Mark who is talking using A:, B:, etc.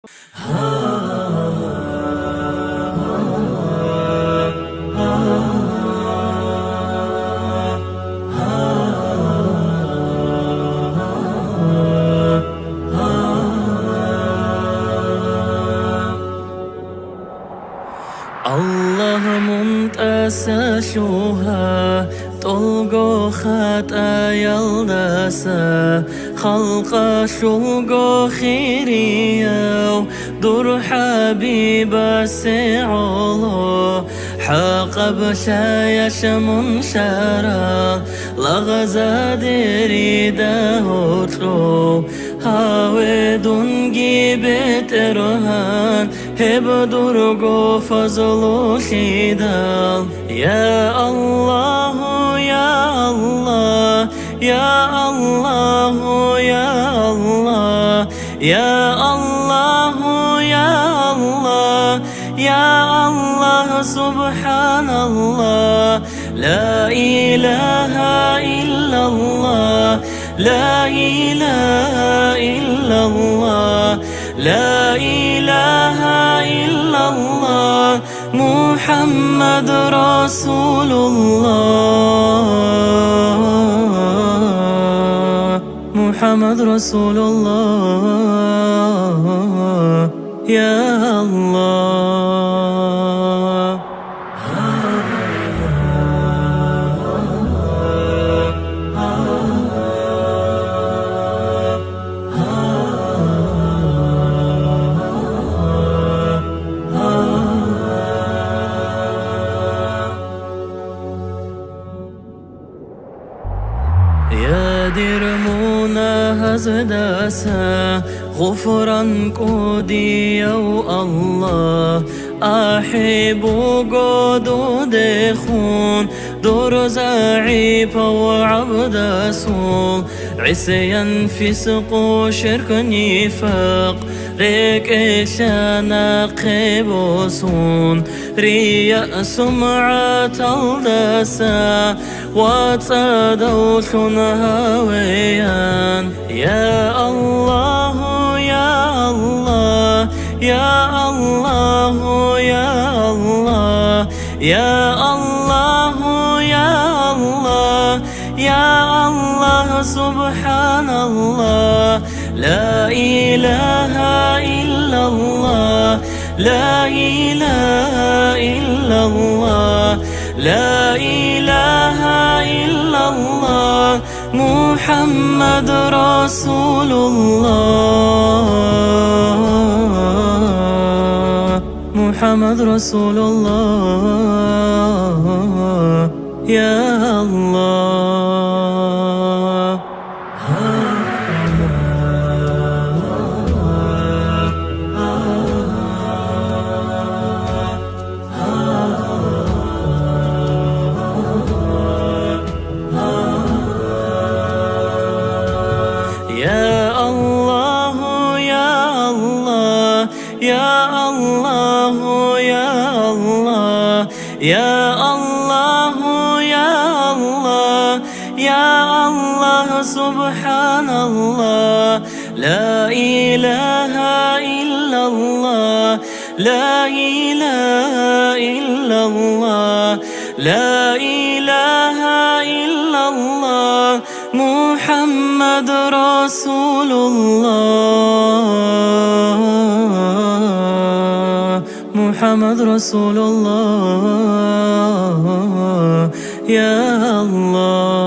A: الله منتسشوها طلقو خطايا يلدسا خلق شلقو خيريو دور حبيب سعولو حق بشايش منشارا لغزا دريدا هوترو هاوي دونجي بترهان هب درغو فضل خدال يا الله يا الله يا الله يا الله يا الله يا الله يا الله سبحان الله لا إله إلا الله لا إله إلا الله لا إله إلا الله محمد رسول الله محمد رسول الله يا الله يا درمونا هزداسا غفران كودي يا الله أحب قدو دخون دور زعيب وعبد سول عصيان فسق وشرك نفاق ريك إشانا قبوسون رياء سمعة الدسا وتصدوش هويان يا الله يا الله يا الله يا الله يا الله يا الله يا الله سبحان الله لا إله إلا الله لا إله إلا الله لا إله إلا الله محمد رسول الله محمد رسول الله يا الله يا الله يا الله يا الله يا الله يا الله يا الله يا الله سبحان الله لا إله إلا الله لا إله إلا الله لا إله إلا الله محمد رسول الله محمد رسول الله يا الله